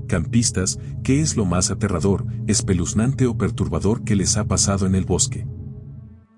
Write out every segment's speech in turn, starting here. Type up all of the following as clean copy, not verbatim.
Campistas, ¿qué es lo más aterrador, espeluznante o perturbador que les ha pasado en el bosque?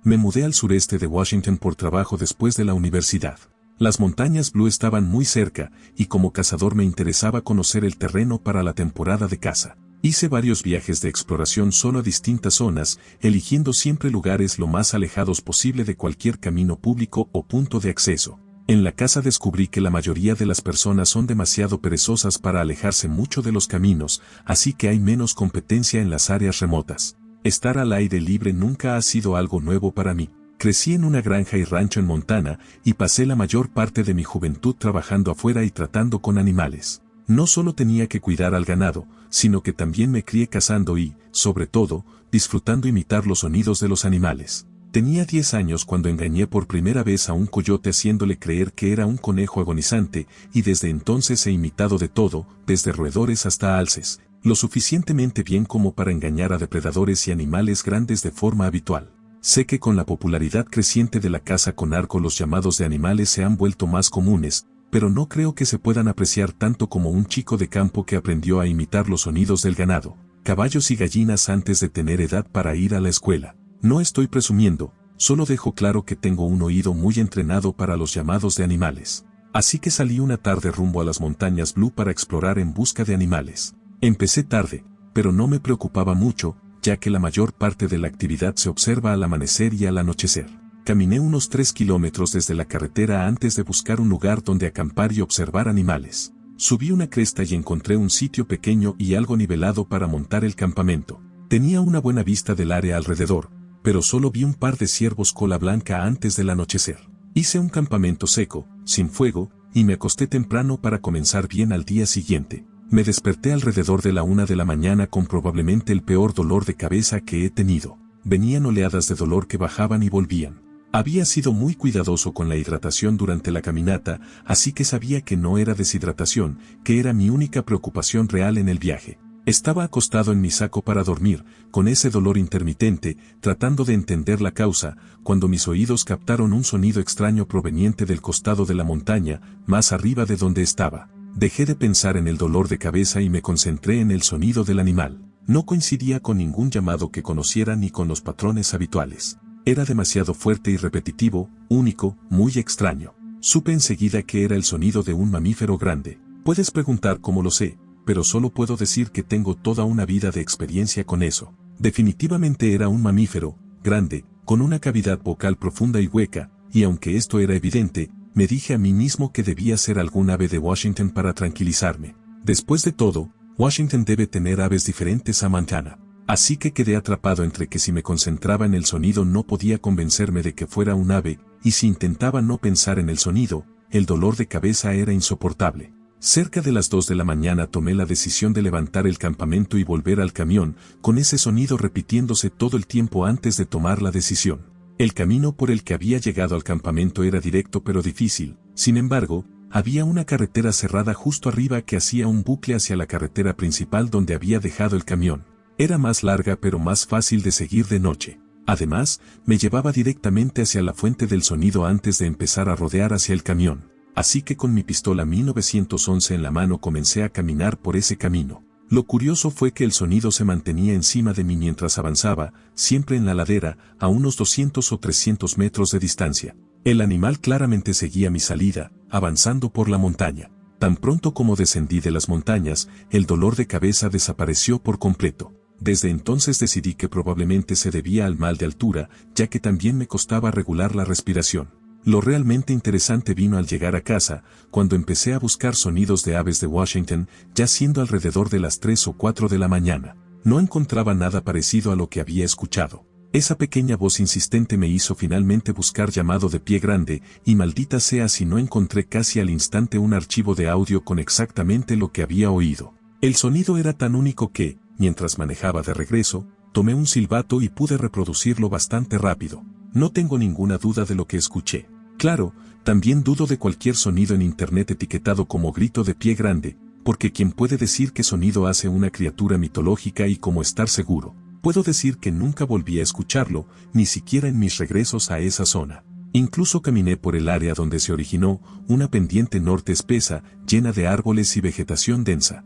Me mudé al sureste de Washington por trabajo después de la universidad. Las montañas Blue estaban muy cerca, y como cazador me interesaba conocer el terreno para la temporada de caza. Hice varios viajes de exploración solo a distintas zonas, eligiendo siempre lugares lo más alejados posible de cualquier camino público o punto de acceso. En la caza descubrí que la mayoría de las personas son demasiado perezosas para alejarse mucho de los caminos, así que hay menos competencia en las áreas remotas. Estar al aire libre nunca ha sido algo nuevo para mí. Crecí en una granja y rancho en Montana, y pasé la mayor parte de mi juventud trabajando afuera y tratando con animales. No solo tenía que cuidar al ganado, sino que también me crié cazando y, sobre todo, disfrutando imitar los sonidos de los animales. Tenía 10 años cuando engañé por primera vez a un coyote haciéndole creer que era un conejo agonizante, y desde entonces he imitado de todo, desde roedores hasta alces, lo suficientemente bien como para engañar a depredadores y animales grandes de forma habitual. Sé que con la popularidad creciente de la caza con arco los llamados de animales se han vuelto más comunes, pero no creo que se puedan apreciar tanto como un chico de campo que aprendió a imitar los sonidos del ganado, caballos y gallinas antes de tener edad para ir a la escuela. No estoy presumiendo, solo dejo claro que tengo un oído muy entrenado para los llamados de animales. Así que salí una tarde rumbo a las montañas Blue para explorar en busca de animales. Empecé tarde, pero no me preocupaba mucho, ya que la mayor parte de la actividad se observa al amanecer y al anochecer. Caminé unos 3 kilómetros desde la carretera antes de buscar un lugar donde acampar y observar animales. Subí una cresta y encontré un sitio pequeño y algo nivelado para montar el campamento. Tenía una buena vista del área alrededor, pero solo vi un par de ciervos cola blanca antes del anochecer. Hice un campamento seco, sin fuego, y me acosté temprano para comenzar bien al día siguiente. Me desperté alrededor de la 1 de la mañana con probablemente el peor dolor de cabeza que he tenido. Venían oleadas de dolor que bajaban y volvían. Había sido muy cuidadoso con la hidratación durante la caminata, así que sabía que no era deshidratación, que era mi única preocupación real en el viaje. Estaba acostado en mi saco para dormir, con ese dolor intermitente, tratando de entender la causa, cuando mis oídos captaron un sonido extraño proveniente del costado de la montaña, más arriba de donde estaba. Dejé de pensar en el dolor de cabeza y me concentré en el sonido del animal. No coincidía con ningún llamado que conociera ni con los patrones habituales. Era demasiado fuerte y repetitivo, único, muy extraño. Supe enseguida que era el sonido de un mamífero grande. Puedes preguntar cómo lo sé, pero solo puedo decir que tengo toda una vida de experiencia con eso. Definitivamente era un mamífero, grande, con una cavidad vocal profunda y hueca, y aunque esto era evidente, me dije a mí mismo que debía ser algún ave de Washington para tranquilizarme. Después de todo, Washington debe tener aves diferentes a Montana. Así que quedé atrapado entre que si me concentraba en el sonido no podía convencerme de que fuera un ave, y si intentaba no pensar en el sonido, el dolor de cabeza era insoportable. Cerca de las 2 de la mañana tomé la decisión de levantar el campamento y volver al camión, con ese sonido repitiéndose todo el tiempo antes de tomar la decisión. El camino por el que había llegado al campamento era directo pero difícil, sin embargo, había una carretera cerrada justo arriba que hacía un bucle hacia la carretera principal donde había dejado el camión. Era más larga pero más fácil de seguir de noche. Además, me llevaba directamente hacia la fuente del sonido antes de empezar a rodear hacia el camión. Así que con mi pistola 1911 en la mano comencé a caminar por ese camino. Lo curioso fue que el sonido se mantenía encima de mí mientras avanzaba, siempre en la ladera, a unos 200 o 300 metros de distancia. El animal claramente seguía mi salida, avanzando por la montaña. Tan pronto como descendí de las montañas, el dolor de cabeza desapareció por completo. Desde entonces decidí que probablemente se debía al mal de altura, ya que también me costaba regular la respiración. Lo realmente interesante vino al llegar a casa, cuando empecé a buscar sonidos de aves de Washington, ya siendo alrededor de las 3 o 4 de la mañana. No encontraba nada parecido a lo que había escuchado. Esa pequeña voz insistente me hizo finalmente buscar llamado de pie grande, y maldita sea si no encontré casi al instante un archivo de audio con exactamente lo que había oído. El sonido era tan único que, mientras manejaba de regreso, tomé un silbato y pude reproducirlo bastante rápido. No tengo ninguna duda de lo que escuché. Claro, también dudo de cualquier sonido en internet etiquetado como grito de pie grande, porque ¿quién puede decir qué sonido hace una criatura mitológica y cómo estar seguro? Puedo decir que nunca volví a escucharlo, ni siquiera en mis regresos a esa zona. Incluso caminé por el área donde se originó, una pendiente norte espesa, llena de árboles y vegetación densa.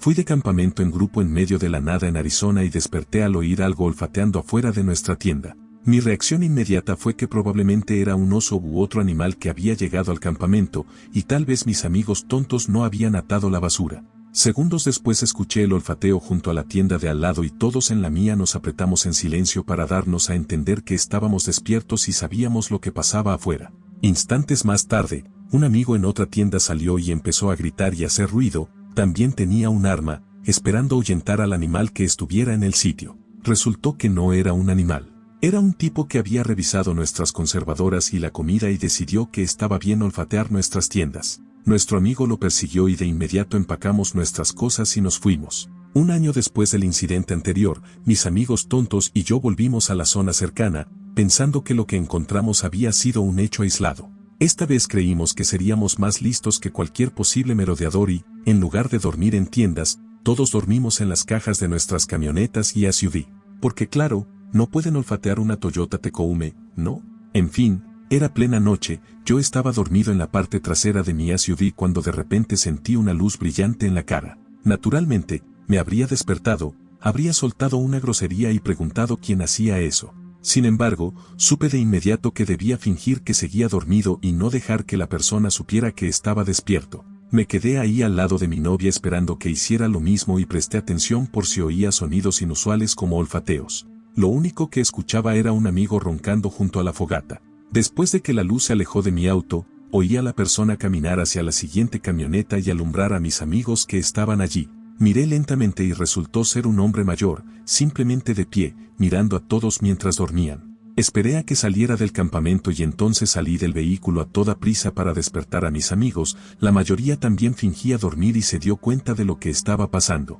Fui de campamento en grupo en medio de la nada en Arizona y desperté al oír algo olfateando afuera de nuestra tienda. Mi reacción inmediata fue que probablemente era un oso u otro animal que había llegado al campamento, y tal vez mis amigos tontos no habían atado la basura. Segundos después escuché el olfateo junto a la tienda de al lado y todos en la mía nos apretamos en silencio para darnos a entender que estábamos despiertos y sabíamos lo que pasaba afuera. Instantes más tarde, un amigo en otra tienda salió y empezó a gritar y hacer ruido. También tenía un arma, esperando ahuyentar al animal que estuviera en el sitio. Resultó que no era un animal. Era un tipo que había revisado nuestras conservadoras y la comida y decidió que estaba bien olfatear nuestras tiendas. Nuestro amigo lo persiguió y de inmediato empacamos nuestras cosas y nos fuimos. Un año después del incidente anterior, mis amigos tontos y yo volvimos a la zona cercana, pensando que lo que encontramos había sido un hecho aislado. Esta vez creímos que seríamos más listos que cualquier posible merodeador y, en lugar de dormir en tiendas, todos dormimos en las cajas de nuestras camionetas y SUV. Porque claro, no pueden olfatear una Toyota Tacoma, ¿no? En fin, era plena noche, yo estaba dormido en la parte trasera de mi SUV cuando de repente sentí una luz brillante en la cara. Naturalmente, me habría despertado, habría soltado una grosería y preguntado quién hacía eso. Sin embargo, supe de inmediato que debía fingir que seguía dormido y no dejar que la persona supiera que estaba despierto. Me quedé ahí al lado de mi novia esperando que hiciera lo mismo y presté atención por si oía sonidos inusuales como olfateos. Lo único que escuchaba era un amigo roncando junto a la fogata. Después de que la luz se alejó de mi auto, oí a la persona caminar hacia la siguiente camioneta y alumbrar a mis amigos que estaban allí. Miré lentamente y resultó ser un hombre mayor, simplemente de pie, mirando a todos mientras dormían. Esperé a que saliera del campamento y entonces salí del vehículo a toda prisa para despertar a mis amigos. La mayoría también fingía dormir y se dio cuenta de lo que estaba pasando.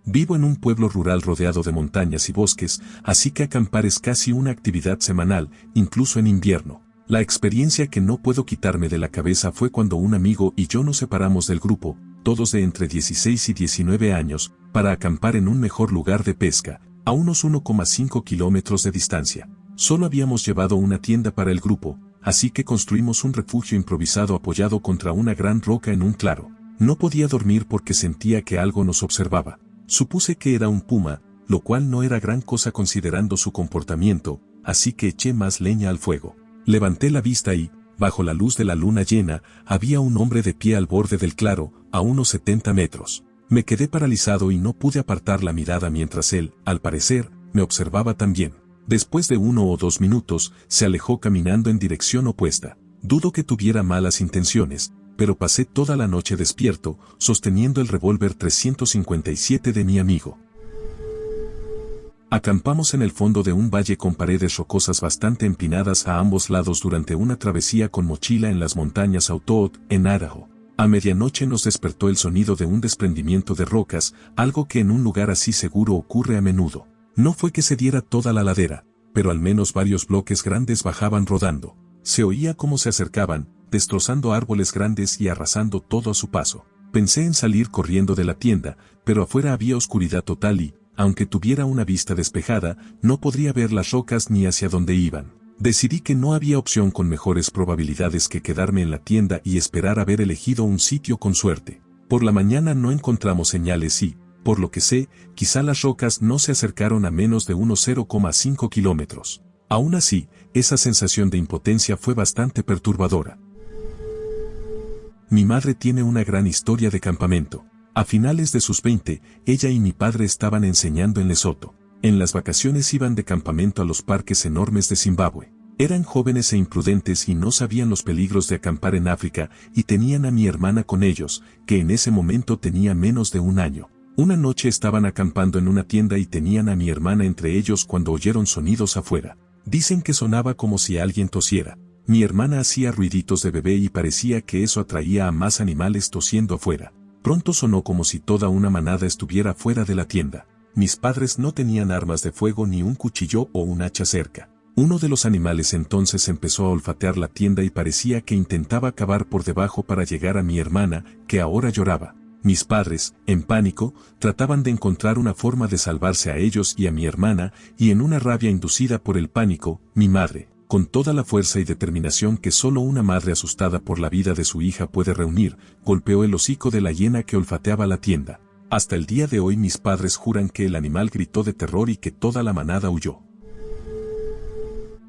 Vivo en un pueblo rural rodeado de montañas y bosques, así que acampar es casi una actividad semanal, incluso en invierno. La experiencia que no puedo quitarme de la cabeza fue cuando un amigo y yo nos separamos del grupo, todos de entre 16 y 19 años, para acampar en un mejor lugar de pesca, a unos 1,5 kilómetros de distancia. Solo habíamos llevado una tienda para el grupo, así que construimos un refugio improvisado apoyado contra una gran roca en un claro. No podía dormir porque sentía que algo nos observaba. Supuse que era un puma, lo cual no era gran cosa considerando su comportamiento, así que eché más leña al fuego. Levanté la vista y, bajo la luz de la luna llena, había un hombre de pie al borde del claro, a unos 70 metros. Me quedé paralizado y no pude apartar la mirada mientras él, al parecer, me observaba también. Después de 1 o 2 minutos, se alejó caminando en dirección opuesta. Dudo que tuviera malas intenciones, pero pasé toda la noche despierto, sosteniendo el revólver 357 de mi amigo. Acampamos en el fondo de un valle con paredes rocosas bastante empinadas a ambos lados durante una travesía con mochila en las montañas Outdoor, en Idaho. A medianoche nos despertó el sonido de un desprendimiento de rocas, algo que en un lugar así seguro ocurre a menudo. No fue que se diera toda la ladera, pero al menos varios bloques grandes bajaban rodando. Se oía cómo se acercaban, destrozando árboles grandes y arrasando todo a su paso. Pensé en salir corriendo de la tienda, pero afuera había oscuridad total y, aunque tuviera una vista despejada, no podría ver las rocas ni hacia dónde iban. Decidí que no había opción con mejores probabilidades que quedarme en la tienda y esperar haber elegido un sitio con suerte. Por la mañana no encontramos señales y, por lo que sé, quizá las rocas no se acercaron a menos de unos 0,5 kilómetros. Aún así, esa sensación de impotencia fue bastante perturbadora. Mi madre tiene una gran historia de campamento. A finales de sus 20, ella y mi padre estaban enseñando en Lesoto. En las vacaciones iban de campamento a los parques enormes de Zimbabue. Eran jóvenes e imprudentes y no sabían los peligros de acampar en África y tenían a mi hermana con ellos, que en ese momento tenía menos de 1 año. Una noche estaban acampando en una tienda y tenían a mi hermana entre ellos cuando oyeron sonidos afuera. Dicen que sonaba como si alguien tosiera. Mi hermana hacía ruiditos de bebé y parecía que eso atraía a más animales tosiendo afuera. Pronto sonó como si toda una manada estuviera fuera de la tienda. Mis padres no tenían armas de fuego ni un cuchillo o un hacha cerca. Uno de los animales entonces empezó a olfatear la tienda y parecía que intentaba cavar por debajo para llegar a mi hermana, que ahora lloraba. Mis padres, en pánico, trataban de encontrar una forma de salvarse a ellos y a mi hermana, y en una rabia inducida por el pánico, mi madre, con toda la fuerza y determinación que solo una madre asustada por la vida de su hija puede reunir, golpeó el hocico de la hiena que olfateaba la tienda. Hasta el día de hoy mis padres juran que el animal gritó de terror y que toda la manada huyó.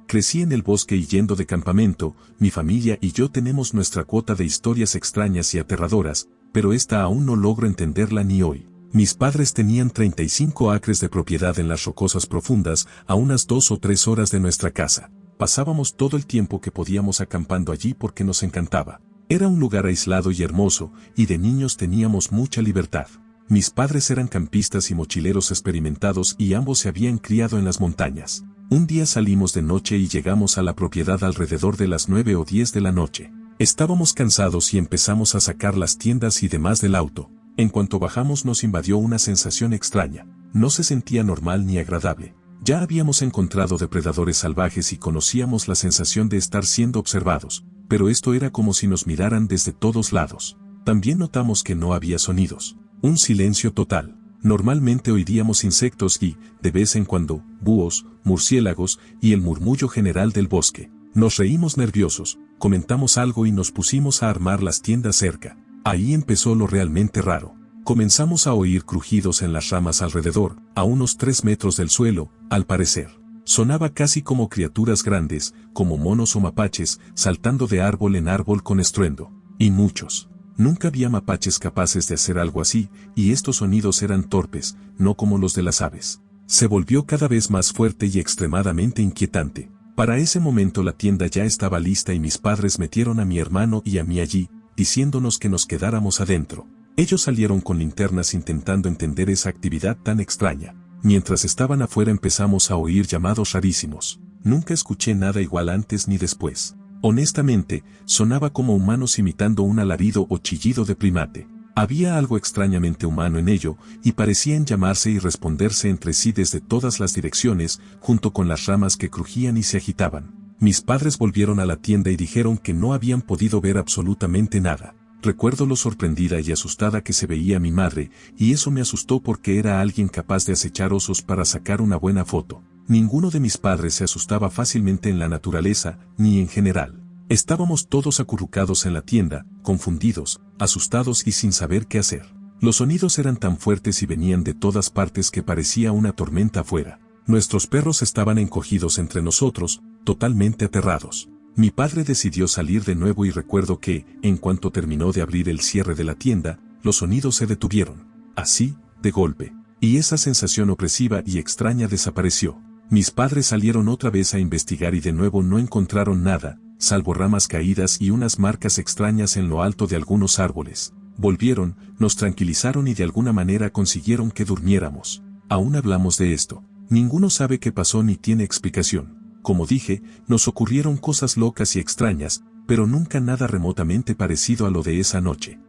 Crecí en el bosque y yendo de campamento, mi familia y yo tenemos nuestra cuota de historias extrañas y aterradoras, pero esta aún no logro entenderla ni hoy. Mis padres tenían 35 acres de propiedad en las rocosas profundas, a unas 2 o 3 horas de nuestra casa. Pasábamos todo el tiempo que podíamos acampando allí porque nos encantaba. Era un lugar aislado y hermoso, y de niños teníamos mucha libertad. Mis padres eran campistas y mochileros experimentados y ambos se habían criado en las montañas. Un día salimos de noche y llegamos a la propiedad alrededor de las 9 o 10 de la noche. Estábamos cansados y empezamos a sacar las tiendas y demás del auto. En cuanto bajamos nos invadió una sensación extraña. No se sentía normal ni agradable. Ya habíamos encontrado depredadores salvajes y conocíamos la sensación de estar siendo observados, pero esto era como si nos miraran desde todos lados. También notamos que no había sonidos. Un silencio total. Normalmente oiríamos insectos y, de vez en cuando, búhos, murciélagos y el murmullo general del bosque. Nos reímos nerviosos, comentamos algo y nos pusimos a armar las tiendas cerca. Ahí empezó lo realmente raro. Comenzamos a oír crujidos en las ramas alrededor, a unos 3 metros del suelo, al parecer. Sonaba casi como criaturas grandes, como monos o mapaches, saltando de árbol en árbol con estruendo. Y muchos. Nunca había mapaches capaces de hacer algo así, y estos sonidos eran torpes, no como los de las aves. Se volvió cada vez más fuerte y extremadamente inquietante. Para ese momento la tienda ya estaba lista y mis padres metieron a mi hermano y a mí allí, diciéndonos que nos quedáramos adentro. Ellos salieron con linternas intentando entender esa actividad tan extraña. Mientras estaban afuera empezamos a oír llamados rarísimos. Nunca escuché nada igual antes ni después. Honestamente, sonaba como humanos imitando un alarido o chillido de primate. Había algo extrañamente humano en ello, y parecían llamarse y responderse entre sí desde todas las direcciones, junto con las ramas que crujían y se agitaban. Mis padres volvieron a la tienda y dijeron que no habían podido ver absolutamente nada. Recuerdo lo sorprendida y asustada que se veía mi madre, y eso me asustó porque era alguien capaz de acechar osos para sacar una buena foto. Ninguno de mis padres se asustaba fácilmente en la naturaleza, ni en general. Estábamos todos acurrucados en la tienda, confundidos, asustados y sin saber qué hacer. Los sonidos eran tan fuertes y venían de todas partes que parecía una tormenta afuera. Nuestros perros estaban encogidos entre nosotros, totalmente aterrados. Mi padre decidió salir de nuevo y recuerdo que, en cuanto terminó de abrir el cierre de la tienda, los sonidos se detuvieron. Así, de golpe. Y esa sensación opresiva y extraña desapareció. Mis padres salieron otra vez a investigar y de nuevo no encontraron nada, salvo ramas caídas y unas marcas extrañas en lo alto de algunos árboles. Volvieron, nos tranquilizaron y de alguna manera consiguieron que durmiéramos. Aún hablamos de esto. Ninguno sabe qué pasó ni tiene explicación. Como dije, nos ocurrieron cosas locas y extrañas, pero nunca nada remotamente parecido a lo de esa noche.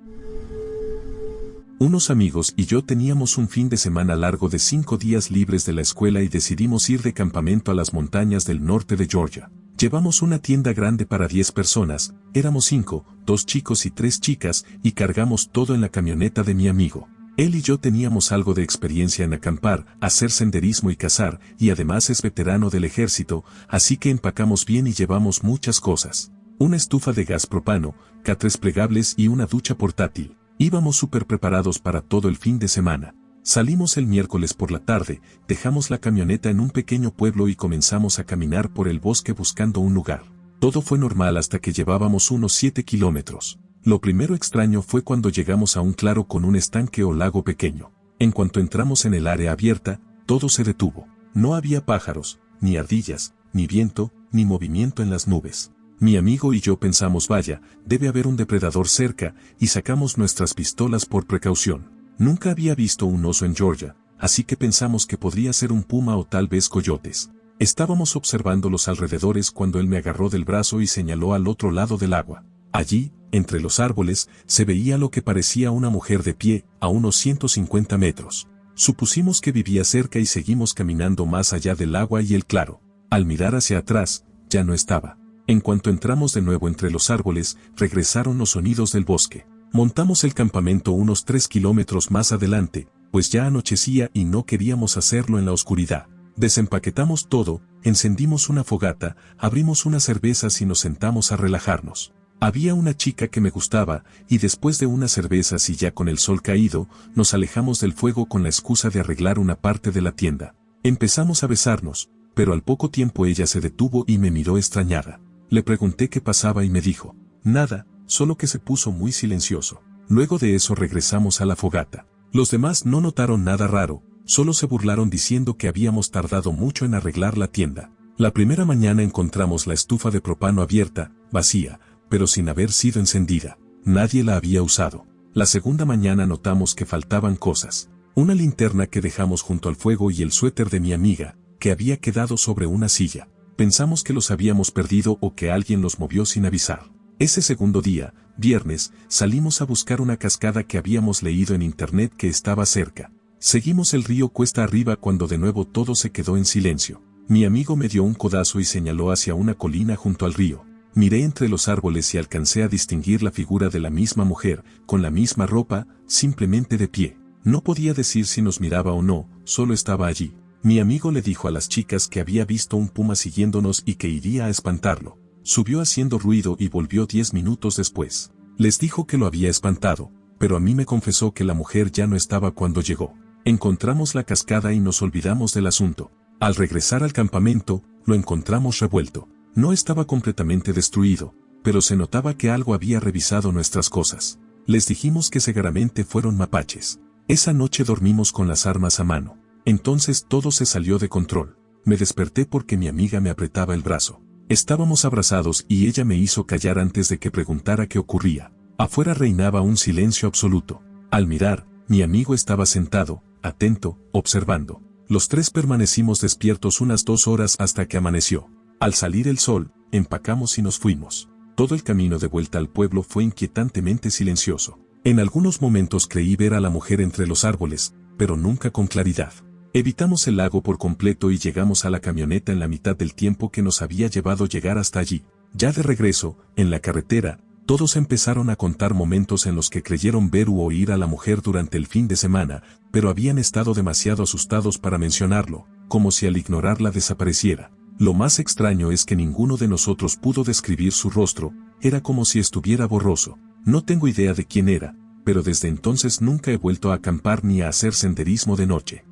Unos amigos y yo teníamos un fin de semana largo de 5 días libres de la escuela y decidimos ir de campamento a las montañas del norte de Georgia. Llevamos una tienda grande para 10 personas, éramos 5, 2 chicos y 3 chicas, y cargamos todo en la camioneta de mi amigo. Él y yo teníamos algo de experiencia en acampar, hacer senderismo y cazar, y además es veterano del ejército, así que empacamos bien y llevamos muchas cosas. Una estufa de gas propano, catres plegables y una ducha portátil. Íbamos súper preparados para todo el fin de semana. Salimos el miércoles por la tarde, dejamos la camioneta en un pequeño pueblo y comenzamos a caminar por el bosque buscando un lugar. Todo fue normal hasta que llevábamos unos 7 kilómetros. Lo primero extraño fue cuando llegamos a un claro con un estanque o lago pequeño. En cuanto entramos en el área abierta, todo se detuvo. No había pájaros, ni ardillas, ni viento, ni movimiento en las nubes. Mi amigo y yo pensamos vaya, debe haber un depredador cerca, y sacamos nuestras pistolas por precaución. Nunca había visto un oso en Georgia, así que pensamos que podría ser un puma o tal vez coyotes. Estábamos observando los alrededores cuando él me agarró del brazo y señaló al otro lado del agua. Allí, entre los árboles, se veía lo que parecía una mujer de pie, a unos 150 metros. Supusimos que vivía cerca y seguimos caminando más allá del agua y el claro. Al mirar hacia atrás, ya no estaba. En cuanto entramos de nuevo entre los árboles, regresaron los sonidos del bosque. Montamos el campamento unos 3 kilómetros más adelante, pues ya anochecía y no queríamos hacerlo en la oscuridad. Desempaquetamos todo, encendimos una fogata, abrimos unas cervezas y nos sentamos a relajarnos. Había una chica que me gustaba, y después de unas cervezas y ya con el sol caído, nos alejamos del fuego con la excusa de arreglar una parte de la tienda. Empezamos a besarnos, pero al poco tiempo ella se detuvo y me miró extrañada. Le pregunté qué pasaba y me dijo, nada, solo que se puso muy silencioso. Luego de eso regresamos a la fogata. Los demás no notaron nada raro, solo se burlaron diciendo que habíamos tardado mucho en arreglar la tienda. La primera mañana encontramos la estufa de propano abierta, vacía, pero sin haber sido encendida. Nadie la había usado. La segunda mañana notamos que faltaban cosas. Una linterna que dejamos junto al fuego y el suéter de mi amiga, que había quedado sobre una silla. Pensamos que los habíamos perdido o que alguien los movió sin avisar. Ese segundo día, viernes, salimos a buscar una cascada que habíamos leído en internet que estaba cerca. Seguimos el río cuesta arriba cuando de nuevo todo se quedó en silencio. Mi amigo me dio un codazo y señaló hacia una colina junto al río. Miré entre los árboles y alcancé a distinguir la figura de la misma mujer, con la misma ropa, simplemente de pie. No podía decir si nos miraba o no, solo estaba allí. Mi amigo le dijo a las chicas que había visto un puma siguiéndonos y que iría a espantarlo. Subió haciendo ruido y volvió 10 minutos después. Les dijo que lo había espantado, pero a mí me confesó que la mujer ya no estaba cuando llegó. Encontramos la cascada y nos olvidamos del asunto. Al regresar al campamento, lo encontramos revuelto. No estaba completamente destruido, pero se notaba que algo había revisado nuestras cosas. Les dijimos que seguramente fueron mapaches. Esa noche dormimos con las armas a mano. Entonces todo se salió de control. Me desperté porque mi amiga me apretaba el brazo. Estábamos abrazados y ella me hizo callar antes de que preguntara qué ocurría. Afuera reinaba un silencio absoluto. Al mirar, mi amigo estaba sentado, atento, observando. Los tres permanecimos despiertos unas 2 horas hasta que amaneció. Al salir el sol, empacamos y nos fuimos. Todo el camino de vuelta al pueblo fue inquietantemente silencioso. En algunos momentos creí ver a la mujer entre los árboles, pero nunca con claridad. Evitamos el lago por completo y llegamos a la camioneta en la mitad del tiempo que nos había llevado llegar hasta allí. Ya de regreso, en la carretera, todos empezaron a contar momentos en los que creyeron ver u oír a la mujer durante el fin de semana, pero habían estado demasiado asustados para mencionarlo, como si al ignorarla desapareciera. Lo más extraño es que ninguno de nosotros pudo describir su rostro, era como si estuviera borroso. No tengo idea de quién era, pero desde entonces nunca he vuelto a acampar ni a hacer senderismo de noche.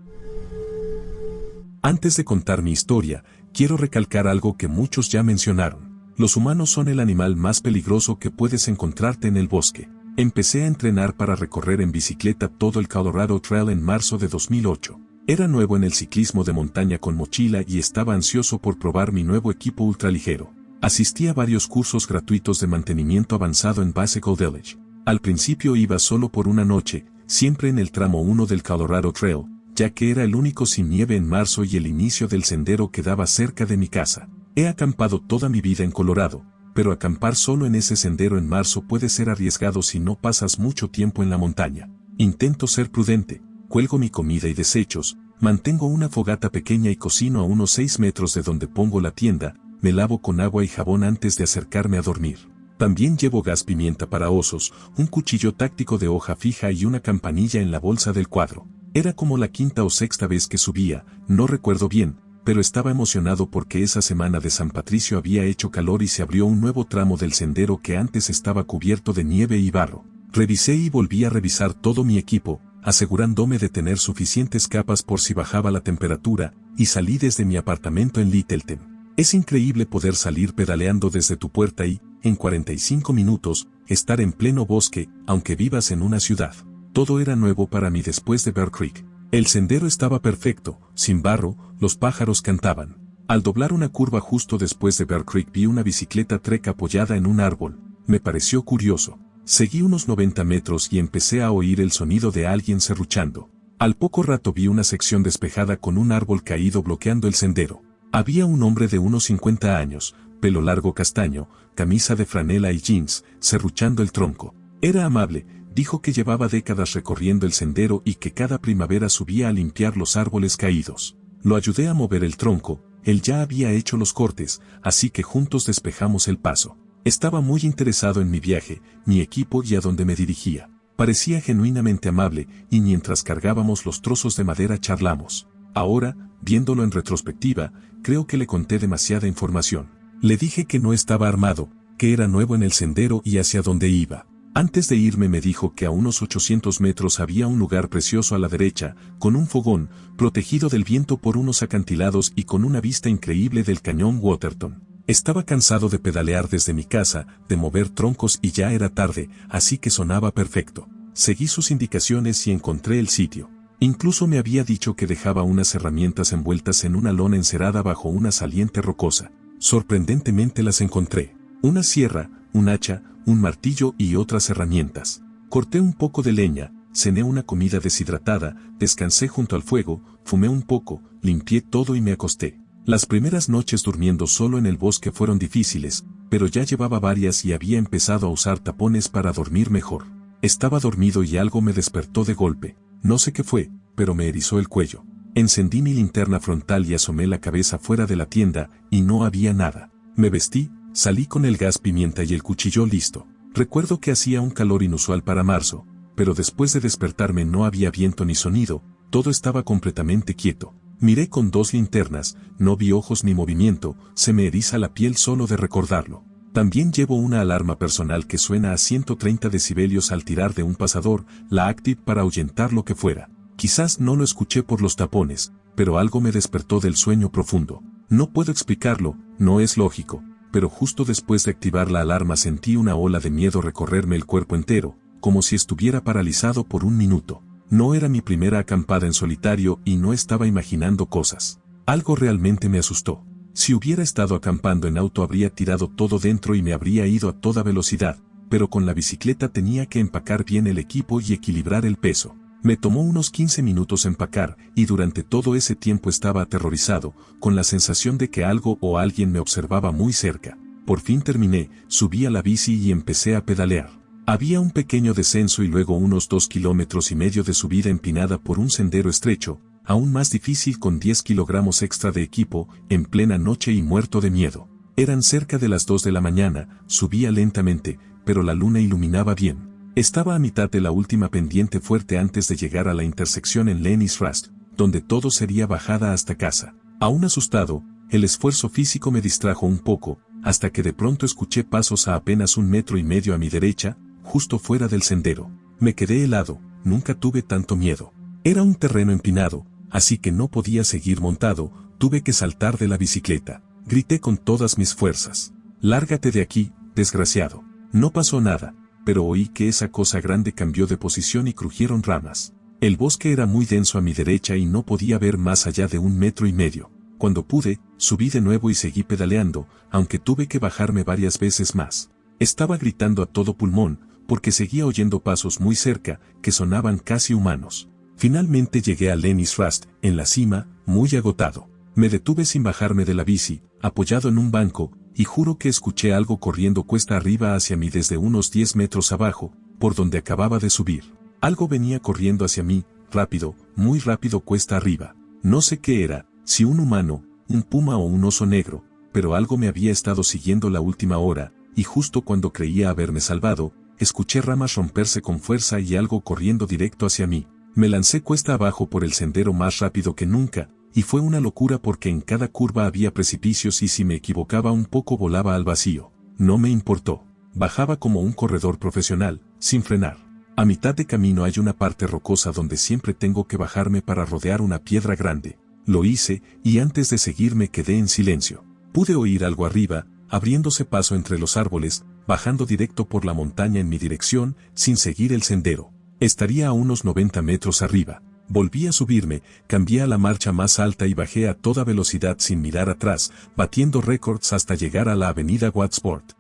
Antes de contar mi historia, quiero recalcar algo que muchos ya mencionaron. Los humanos son el animal más peligroso que puedes encontrarte en el bosque. Empecé a entrenar para recorrer en bicicleta todo el Colorado Trail en marzo de 2008. Era nuevo en el ciclismo de montaña con mochila y estaba ansioso por probar mi nuevo equipo ultraligero. Asistí a varios cursos gratuitos de mantenimiento avanzado en Bicycle Village. Al principio iba solo por una noche, siempre en el tramo 1 del Colorado Trail, ya que era el único sin nieve en marzo y el inicio del sendero quedaba cerca de mi casa. He acampado toda mi vida en Colorado, pero acampar solo en ese sendero en marzo puede ser arriesgado si no pasas mucho tiempo en la montaña. Intento ser prudente. Cuelgo mi comida y desechos, mantengo una fogata pequeña y cocino a unos 6 metros de donde pongo la tienda, me lavo con agua y jabón antes de acercarme a dormir. También llevo gas pimienta para osos, un cuchillo táctico de hoja fija y una campanilla en la bolsa del cuadro. Era como la 5ª o 6ª vez que subía, no recuerdo bien, pero estaba emocionado porque esa semana de San Patricio había hecho calor y se abrió un nuevo tramo del sendero que antes estaba cubierto de nieve y barro. Revisé y volví a revisar todo mi equipo, asegurándome de tener suficientes capas por si bajaba la temperatura, y salí desde mi apartamento en Littleton. Es increíble poder salir pedaleando desde tu puerta y, en 45 minutos, estar en pleno bosque, aunque vivas en una ciudad. Todo era nuevo para mí después de Bear Creek. El sendero estaba perfecto, sin barro, los pájaros cantaban. Al doblar una curva justo después de Bear Creek vi una bicicleta Trek apoyada en un árbol. Me pareció curioso. Seguí unos 90 metros y empecé a oír el sonido de alguien serruchando. Al poco rato vi una sección despejada con un árbol caído bloqueando el sendero. Había un hombre de unos 50 años, pelo largo castaño, camisa de franela y jeans, serruchando el tronco. Era amable, dijo que llevaba décadas recorriendo el sendero y que cada primavera subía a limpiar los árboles caídos. Lo ayudé a mover el tronco, él ya había hecho los cortes, así que juntos despejamos el paso. Estaba muy interesado en mi viaje, mi equipo y a dónde me dirigía. Parecía genuinamente amable, y mientras cargábamos los trozos de madera charlamos. Ahora, viéndolo en retrospectiva, creo que le conté demasiada información. Le dije que no estaba armado, que era nuevo en el sendero y hacia dónde iba. Antes de irme me dijo que a unos 800 metros había un lugar precioso a la derecha, con un fogón, protegido del viento por unos acantilados y con una vista increíble del cañón Waterton. Estaba cansado de pedalear desde mi casa, de mover troncos y ya era tarde, así que sonaba perfecto. Seguí sus indicaciones y encontré el sitio. Incluso me había dicho que dejaba unas herramientas envueltas en una lona encerada bajo una saliente rocosa. Sorprendentemente las encontré. Una sierra, un hacha, un martillo y otras herramientas. Corté un poco de leña, cené una comida deshidratada, descansé junto al fuego, fumé un poco, limpié todo y me acosté. Las primeras noches durmiendo solo en el bosque fueron difíciles, pero ya llevaba varias y había empezado a usar tapones para dormir mejor. Estaba dormido y algo me despertó de golpe. No sé qué fue, pero me erizó el cuello. Encendí mi linterna frontal y asomé la cabeza fuera de la tienda, y no había nada. Me vestí, salí con el gas pimienta y el cuchillo listo. Recuerdo que hacía un calor inusual para marzo, pero después de despertarme no había viento ni sonido, todo estaba completamente quieto. Miré con 2 linternas, no vi ojos ni movimiento, se me eriza la piel solo de recordarlo. También llevo una alarma personal que suena a 130 decibelios al tirar de un pasador, la Active para ahuyentar lo que fuera. Quizás no lo escuché por los tapones, pero algo me despertó del sueño profundo. No puedo explicarlo, no es lógico, pero justo después de activar la alarma sentí una ola de miedo recorrerme el cuerpo entero, como si estuviera paralizado por un minuto. No era mi primera acampada en solitario y no estaba imaginando cosas. Algo realmente me asustó. Si hubiera estado acampando en auto habría tirado todo dentro y me habría ido a toda velocidad, pero con la bicicleta tenía que empacar bien el equipo y equilibrar el peso. Me tomó unos 15 minutos empacar y durante todo ese tiempo estaba aterrorizado, con la sensación de que algo o alguien me observaba muy cerca. Por fin terminé, subí a la bici y empecé a pedalear. Había un pequeño descenso y luego unos 2,5 kilómetros de subida empinada por un sendero estrecho, aún más difícil con 10 kilogramos extra de equipo, en plena noche y muerto de miedo. Eran cerca de las 2 de la mañana, subía lentamente, pero la luna iluminaba bien. Estaba a mitad de la última pendiente fuerte antes de llegar a la intersección en Lenny's Rest, donde todo sería bajada hasta casa. Aún asustado, el esfuerzo físico me distrajo un poco, hasta que de pronto escuché pasos a apenas 1,5 metros a mi derecha, justo fuera del sendero. Me quedé helado, nunca tuve tanto miedo. Era un terreno empinado, así que no podía seguir montado, tuve que saltar de la bicicleta. Grité con todas mis fuerzas. «Lárgate de aquí, desgraciado». No pasó nada, pero oí que esa cosa grande cambió de posición y crujieron ramas. El bosque era muy denso a mi derecha y no podía ver más allá de 1,5 metros. Cuando pude, subí de nuevo y seguí pedaleando, aunque tuve que bajarme varias veces más. Estaba gritando a todo pulmón, porque seguía oyendo pasos muy cerca, que sonaban casi humanos. Finalmente llegué a Lenny's Rest, en la cima, muy agotado. Me detuve sin bajarme de la bici, apoyado en un banco, y juro que escuché algo corriendo cuesta arriba hacia mí desde unos 10 metros abajo, por donde acababa de subir. Algo venía corriendo hacia mí, rápido, muy rápido cuesta arriba. No sé qué era, si un humano, un puma o un oso negro, pero algo me había estado siguiendo la última hora, y justo cuando creía haberme salvado, escuché ramas romperse con fuerza y algo corriendo directo hacia mí. Me lancé cuesta abajo por el sendero más rápido que nunca, y fue una locura porque en cada curva había precipicios y si me equivocaba un poco volaba al vacío. No me importó. Bajaba como un corredor profesional, sin frenar. A mitad de camino hay una parte rocosa donde siempre tengo que bajarme para rodear una piedra grande. Lo hice, y antes de seguir me quedé en silencio. Pude oír algo arriba, abriéndose paso entre los árboles, bajando directo por la montaña en mi dirección, sin seguir el sendero. Estaría a unos 90 metros arriba. Volví a subirme, cambié a la marcha más alta y bajé a toda velocidad sin mirar atrás, batiendo récords hasta llegar a la avenida Watsport.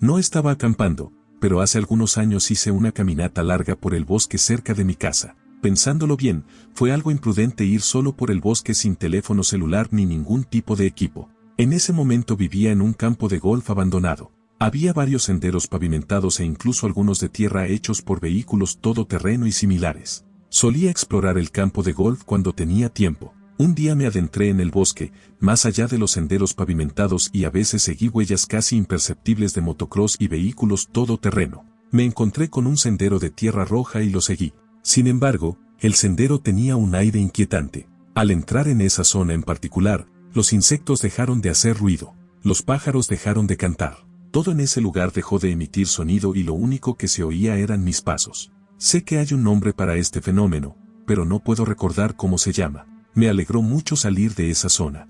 No estaba acampando, pero hace algunos años hice una caminata larga por el bosque cerca de mi casa. Pensándolo bien, fue algo imprudente ir solo por el bosque sin teléfono celular ni ningún tipo de equipo. En ese momento vivía en un campo de golf abandonado. Había varios senderos pavimentados e incluso algunos de tierra hechos por vehículos todoterreno y similares. Solía explorar el campo de golf cuando tenía tiempo. Un día me adentré en el bosque, más allá de los senderos pavimentados y a veces seguí huellas casi imperceptibles de motocross y vehículos todoterreno. Me encontré con un sendero de tierra roja y lo seguí. Sin embargo, el sendero tenía un aire inquietante. Al entrar en esa zona en particular, los insectos dejaron de hacer ruido, los pájaros dejaron de cantar. Todo en ese lugar dejó de emitir sonido y lo único que se oía eran mis pasos. Sé que hay un nombre para este fenómeno, pero no puedo recordar cómo se llama. Me alegró mucho salir de esa zona.